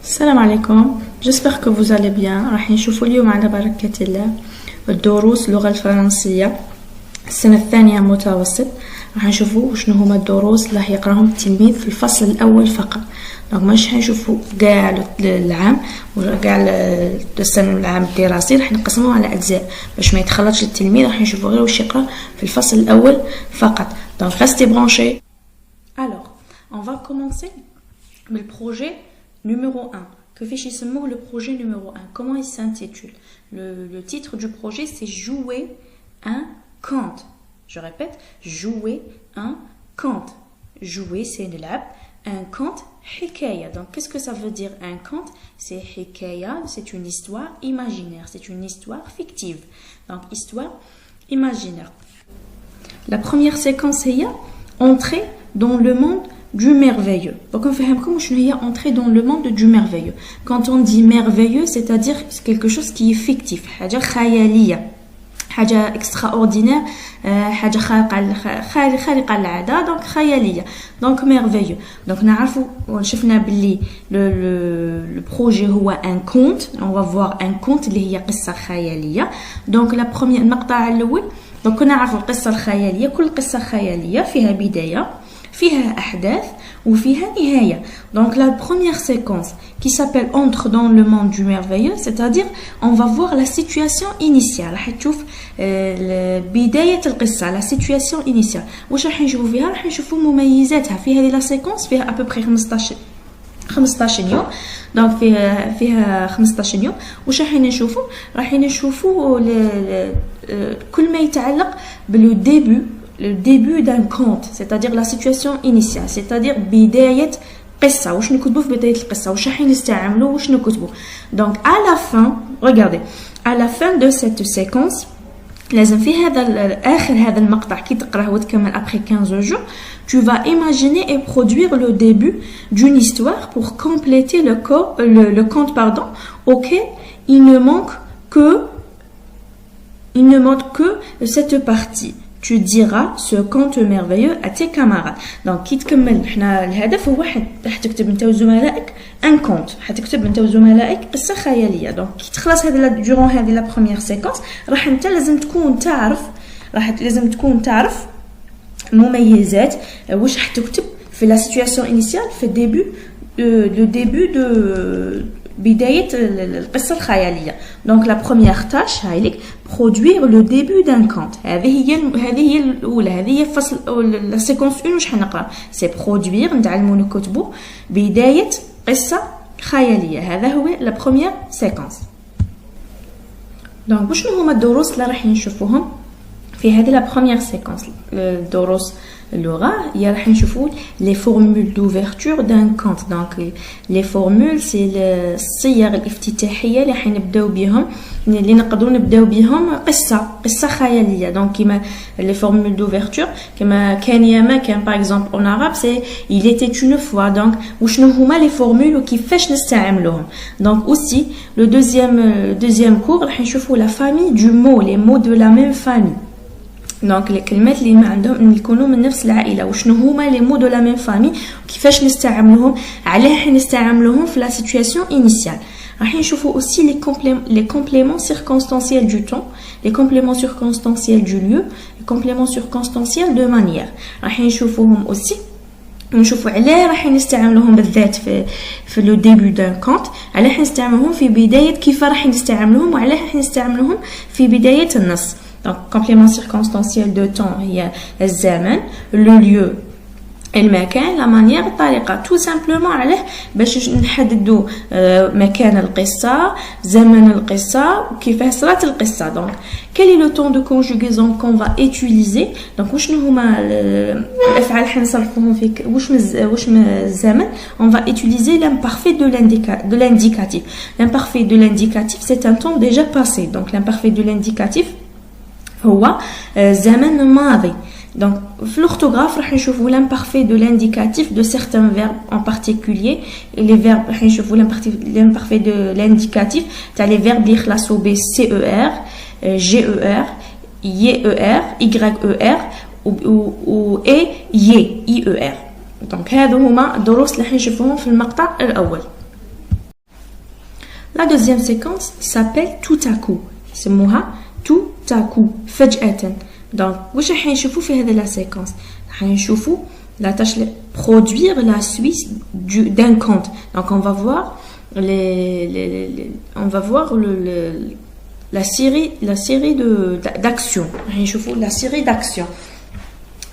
السلام عليكم. j'espère que vous allez bien. راح نشوفوا اليوم على بركة الله الدروس اللغة الفرنسية السنة الثانية متوسط. راح نشوفوا شنو هما الدروس اللي راح يقراهم التلميذ في الفصل الأول فقط. دونك مش حنشوفوا كاع العام ولا كاع السنة العام الدراسي، راح نقسموه على أجزاء باش ما يتخلطش التلميذ. راح نشوفوا غير واش يقرا في الفصل الأول فقط. دونك restez branchés. Alors, on va commencer le projet numéro 1. Que fait يسموه le projet numéro 1? Comment il s'intitule? Le titre du projet, c'est jouer un conte. Je répète, jouer un conte. Jouer, c'est نلعب. Un conte, حكاية. Donc, qu'est-ce que ça veut dire un conte? C'est حكاية, c'est une histoire imaginaire, c'est une histoire fictive. Donc, histoire imaginaire. La première séquence est entrer dans le monde du merveilleux. Donc on fait comme je dis, entrer dans le monde du merveilleux. Quand on dit merveilleux, c'est-à-dire quelque chose qui est fictif, حاجة خيالية, حاجة extraordinaire, حاجة خارقة للعادة, donc خيالية. Donc merveilleux. Donc نعرفوا شفنا باللي le projet هو un conte. On va voir un conte اللي هي قصة خيالية. Donc la première المقطع الأول. Donc كنا نعرفوا القصة الخيالية. كل قصة خيالية فيها بداية, فيها أحداث وفيها نهاية. Donc la première séquence qui s'appelle Entre dans le monde du merveilleux, c'est-à-dire on va voir la situation initiale. راح تشوف بداية القصة, la situation initiale. واش راح نشوفوا فيها؟ راح نشوفوا مميزاتها. في هذه لا سيكونس فيها à peu près 15 يوم. دونك فيها 15 يوم. واش راح نشوفوا؟ راح نشوفوا كل ما يتعلق بالو ديبي, le début d'un conte, c'est-à-dire la situation initiale, c'est-à-dire بداية قصة. واش نكتبوا في بداية القصة, واش راح نستعملوا, واش نكتبوا. Donc à la fin, regardez, à la fin de cette séquence, لازم في آخر هذا المقطع كي تقراه وتكمل après 15 jours, tu vas imaginer et produire le début d'une histoire pour compléter le conte, pardon, auquel il ne manque que cette partie. Tu diras ce conte merveilleux à tes camarades. Donc كي تكمل حنا الهدف هو حتكتب انت وزملائك ان كونت, حتكتب انت وزملائك قصه خياليه. دونك كي تخلص هذه دورون هذه لا بروميير سيكونس, راح انت لازم تكون تعرف المميزات واش حتكتب في لا سيتوياسيون انيسيال في لو ديبي دو بداية القصة الخيالية. Donc la première tâche هاي لك produire le début d'un conte. هذه هي الأولى, هذه هي فصل la séquence 1 واش حنقرا. c'est produire, نتعلموا نكتبوا بداية قصة خيالية. هذا هو la première séquence. Donc وشنو هما الدروس اللي راح نشوفوهم في هذه la première séquence؟ الدروس اللغة هي راح نشوفوا les formules d'ouverture d'un conte. Donc les formules c'est الصيغ الافتتاحية اللي حنبداو بهم, اللي نقدروا نبداو بهم قصة خيالية. donc كما les formules d'ouverture كما كان ياما كان par exemple en arabe c'est il était une fois. donc وشنو هما les formules وكيفاش نستعملوهم. donc aussi le deuxième cours راح نشوفوا la famille du mot, les mots de la même famille. دونك الكلمات اللي ما عندهم يكونوا من نفس العائله, وشنو هما لي مو دو لا ميم فامي وكيفاش نستعملوهم, علاه حنستعملوهم في لا سيتوياسيون انيسيال. راح نشوفوا aussi les compléments circonstanciels du temps, les compléments circonstanciels du lieu, les compléments circonstanciels de manière. راح نشوفوهم aussi, نشوفوا علاه راح نستعملوهم بالذات في لو ديبي دان كونت, علاه نستعملوهم في بدايه, كيف راح نستعملوهم وعلاه راح نستعملوهم في بدايه النص. Donc, complément circonstanciel de temps, il y a le zaman, le lieu, المكان, la manière, الطريقة. Tout simplement عليه باش نحددوا مكان القصة, زمن القصة, وكيفاه صارت القصة. Donc, quel est le temps de conjugaison qu'on va utiliser? Donc, وشنو هما الأفعال حنصرفوهم في واش من الزمن? On va utiliser l'imparfait de l'indicatif. L'imparfait de l'indicatif, c'est un temps déjà passé. Donc, l'imparfait de l'indicatif هو زمن ماضي. Donc في l'orthographe راح نشوفوا l'imparfait de l'indicatif de certains verbes en particulier. les verbes راح نشوفوا l'imparfait de l'indicatif تاع les verbes اللي يخلصوا ب CER, GER, YER, YER و IER. donc هادو هما الدروس اللي راح نشوفوهم في المقطع الأول. La deuxième séquence s'appelle tout à coup. سموها tout à coup فجأة. Donc واش راح نشوفوا في هذه la séquence؟ راح نشوفوا la tâche produire la suite d'un compte. Donc on va voir la série d'actions. راح نشوفوا la série d'actions.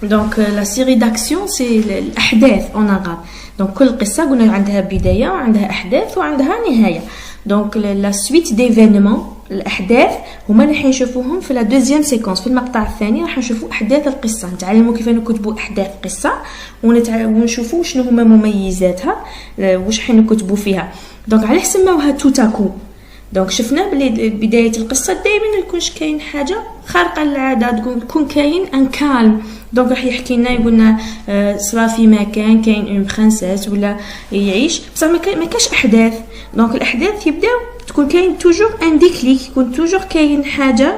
Donc la série d'actions c'est الأحداث en arabe. Donc كل قصة قلنا عندها بداية وعندها أحداث وعندها نهاية. Donc la suite d'événements الأحداث هما اللي حنشوفوهم في la deuxième séquence. في المقطع الثاني راح نشوفوا أحداث القصة، نتعلموا كيف نكتبوا أحداث قصة ونشوفوا شنو هما مميزاتها واش حنكتبوا فيها. دونك علاش سموها tout à coup؟ دونك شفنا بلي بداية القصة دائما يكونش كاين حاجة خارقة للعادة، تكون كاين ان كالم. دونك راح يحكي لنا يقولنا صرا في مكان كاين اون برانسيس ولا يعيش، بصح ما كاش احداث. دونك الاحداث يبداو تكون كاين توجور ان ديكليك، يكون توجور كاين حاجة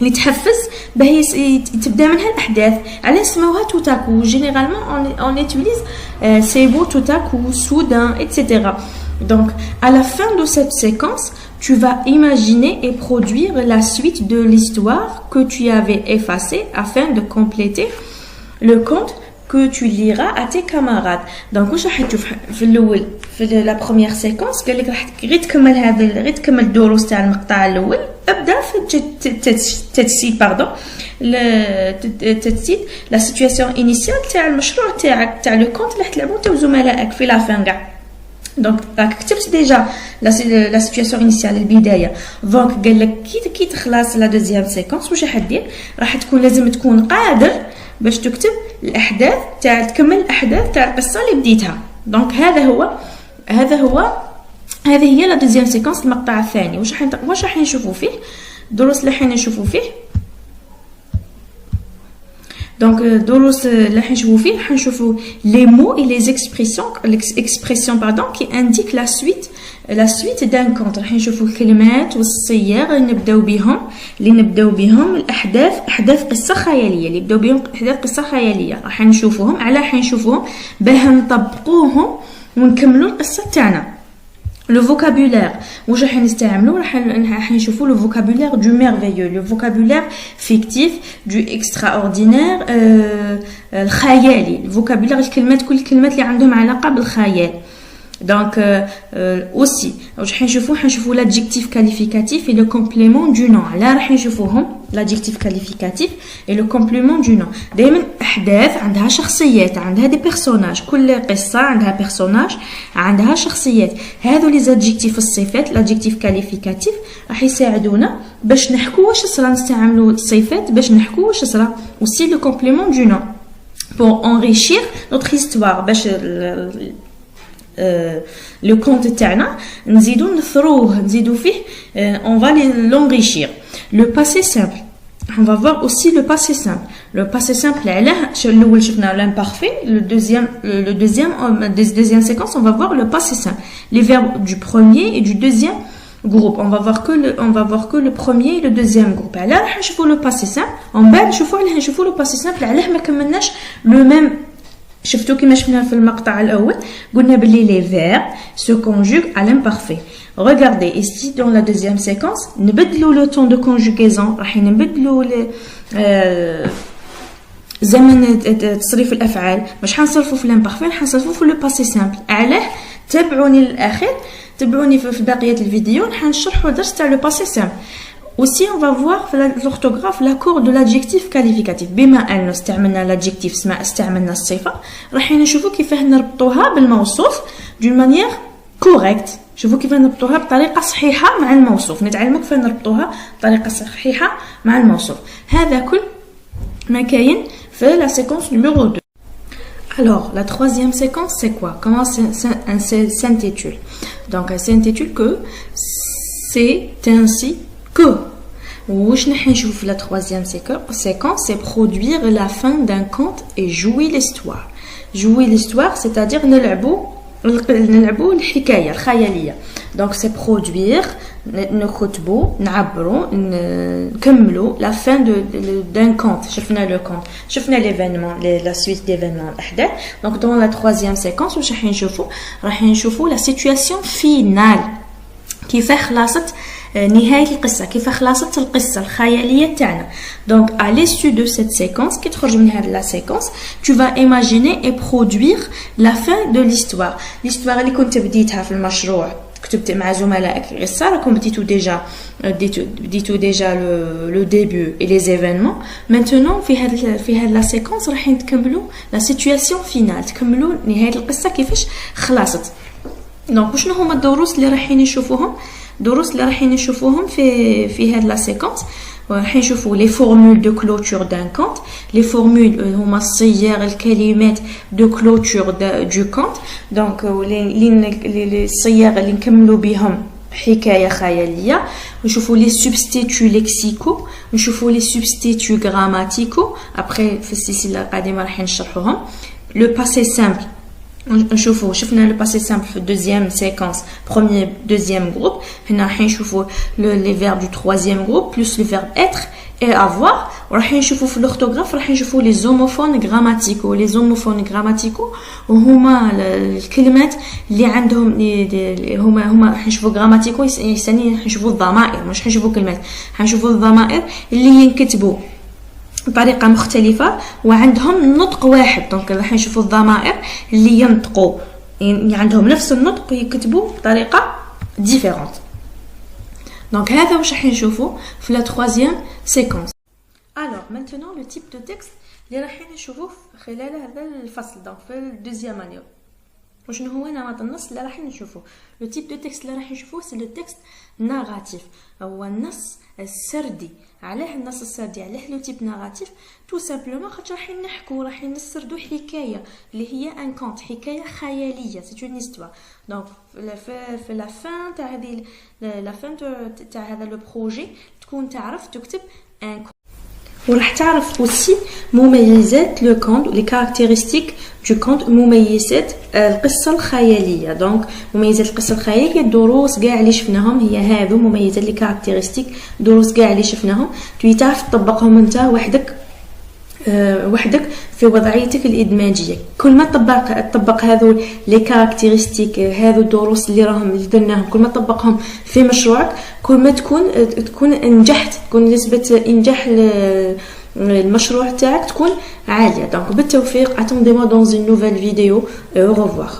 اللي تحفز باه تبدا منها الاحداث. علاش سموها tout à coup؟ généralement on utilise c'est beau tout à coup, soudain, etc. Donc à la fin de cette séquence tu vas imaginer et produire la suite de l'histoire que tu avais effacée afin de compléter le conte que tu liras à tes camarades. Donc واش راح تشوف في الاول في la première séquence قال لك راح غير تكمل غير تكمل الدروس تاع المقطع الاول. ابدا في التجسيد التجسيد لا سيتوياسيون انيسيال تاع المشروع تاعك تاع لو كونت اللي حتلعبوا انت وزملائك في لا فان كاع. دونك راك كتبت ديجا لا سيتوياسيون انيسيال البدايه. دونك قال لك كي تخلص لا دوزيام سيكونس واش راح دير؟ راح تكون لازم تكون قادر باش تكتب الاحداث تاع تكمل الاحداث تاع القصه اللي بديتها. دونك هذه هي لا دوزيام سيكونس المقطع الثاني. واش راح نشوفوا فيه دروس اللي حنشوفوا فيه؟ Donc دروس اللي حنشوفوا فيه حنشوفوا les mots et les expressions qui indiquent la suite d'un conte. راح نشوفوا الكلمات والصيغ اللي نبداو بهم الاحداث، احداث قصه خياليه اللي نبداو بهم احداث قصه خياليه. راح نشوفوهم باه نطبقوهم ونكملوا القصه تاعنا. Le vocabulaire واش راح نستعملوا؟ راح نشوفوا le vocabulaire du merveilleux, le vocabulaire fictif, du extraordinaire, الخيالي. الفوكابولير الكلمات كل الكلمات اللي عندهم علاقه بالخيال. Donc aussi واش حنشوفوا l'adjectif qualificatif et le complément du nom. لا راح نشوفوهم l'adjectif qualificatif et le complément du nom. دائما احداث عندها شخصيات، عندها دي بيرسوناج، كل قصه عندها بيرسوناج عندها شخصيات. هذو لي زادجيكتيف الصفات l'adjectif qualificatif راح يساعدونا باش نحكوا واش صرا، نستعملوا الصفات باش نحكوا واش صرا. aussi le complément du nom pour enrichir notre histoire باش le compte تاعنا نزيدو نثروه نزيدو فيه on va l'enrichir. Le passé simple, on va voir aussi le passé simple. Le passé simple علاه الاول شفنا l'imparfait, le deuxième séquence on va voir le passé simple, les verbes du premier et du deuxième groupe. On va voir que le premier et le deuxième groupe. علاه راح نشوفوا le passé simple ومن بعد نشوفوا le passé simple علاه ما كملناش le même. شفتوا كيما شفنا في المقطع الاول قلنا بلي les verbes se conjuguent à l'imparfait. Regardez ici dans la deuxième séquence نبدلوا le temps de conjugaison. راح نبدلوا زمن تصريف الافعال، مش حنصرفوا في l'imparfait، حنصرفوا في le passé simple. علاه تابعوني للاخر، تابعوني في بقيه الفيديو حنشرحوا درس تاع le passé simple. Aussi, on va voir l'orthographe, l'accord de l'adjectif qualificatif. بما أنه استعملنا l'adjectif استعملنا الصفة، راح نشوفوا كيفاه نربطوها بالموصوف d'une manière correcte. شوفوا كيفاه نربطوها بطريقة صحيحة مع الموصوف. نتعلموا كيفاه نربطوها بطريقة صحيحة مع الموصوف. هذا كل ما كاين في la séquence numéro 2. Alors, la troisième séquence, c'est quoi? Comment s'intitule? Donc, elle s'intitule que c'est ainsi que. واش نشوف la troisième séquence, c'est produire la fin d'un conte et jouer l'histoire. Jouer l'histoire, c'est-à-dire نلعبوا الحكاية الخيالية. Donc c'est produire, نكتبوا نعبروا نكملوا la fin d'un conte. شفنا le conte, شفنا l'événement, la suite d'événements الأحداث. Donc dans la troisième séquence واش راح نشوفوا la situation finale. كيف خلاصة نهاية القصة، كيف خلاصة القصة الخيالية تاعنا. دونك à l'issue de cette séquence كي تخرج من هاد لا séquence tu vas imaginer et produire la fin de l'histoire اللي كنت بديتها في المشروع، كتبت مع زملائك القصة، راكم بديتو ديجا لو ديبيو et les événements. maintenant في هاد لا séquence راح نكملوا لا سيتوياسيون فينال، تكملوا نهاية القصة كيفاش خلاصت. دونك شنو هما الدروس اللي رايحين نشوفوهم في هاد لا سيكونس؟ راح نشوفوا لي فورمول دو كلوتور دان كونت. لي فورمول هما الصيغ الكلمات دو كلوتور دو كونت. دونك لي الصيغ اللي نكملوا بهم حكايه خياليه. نشوفوا لي سوبستيتو ليكسيكو، نشوفوا لي سوبستيتو غراماتيكو. ابري في السلسله القادمه راح نشرحوهم. لو باسي سامبل شفنا le passé simple في deuxième séquence, premier, deuxième groupe. هنا راح نشوفوا les verbes du troisième groupe plus le verbe être et avoir. وراح نشوفوا في l'orthographe راح نشوفوا les homophones grammaticaux. les homophones grammaticaux وهما الكلمات اللي عندهم هما راح نشوفوا grammaticaux يعني راح نشوفوا الضمائر، مش نشوفوا كلمات، نشوفوا الضمائر اللي ينكتبوا بطريقه مختلفه وعندهم نطق واحد. دونك راح نشوفوا الضمائر اللي ينطقوا يعني عندهم نفس النطق يكتبوا بطريقه ديفيرونت. دونك هذا واش راح نشوفوا في لا troisième séquence. alors maintenant le type de texte اللي راح نشوفوه خلال هذا الفصل. دونك في الدوزيام انيو وشنو هو نمط النص اللي راح نشوفوه؟ لو تيب دو تكست اللي راح نشوفوه سي لو تكست ناراتيف، هو النص السردي. علاه النص السردي؟ علاه لو تيب ناراتيف؟ تو سامبلومون خاطر راح نسردو حكايه اللي هي ان كونت، حكايه خياليه، سي اون هيستوار. دونك في لا فان تاع هذه لا فان تاع هذا لو بروجي تكون تعرف تكتب ان كونت. وراح تعرف aussi مميزات لو كونت، لي كاركتيرستيك دو كونت، مميزات القصه الخياليه. دونك مميزات القصه الخياليه الدروس كاع اللي شفناهم هي هذو مميزات لي كاركتيرستيك، دروس كاع اللي شفناهم تعرف تطبقهم انت وحدك في وضعيتك الادماجيه. كل ما تطبق هذو لي كاركتيرستيك، هذو الدروس اللي درناهم، كل ما تطبقهم في مشروعك كل ما تكون انجحت، تكون نسبه انجاح المشروع تاعك تكون عاليه. دونك بالتوفيق. attendez-moi dans une nouvelle vidéo. au revoir.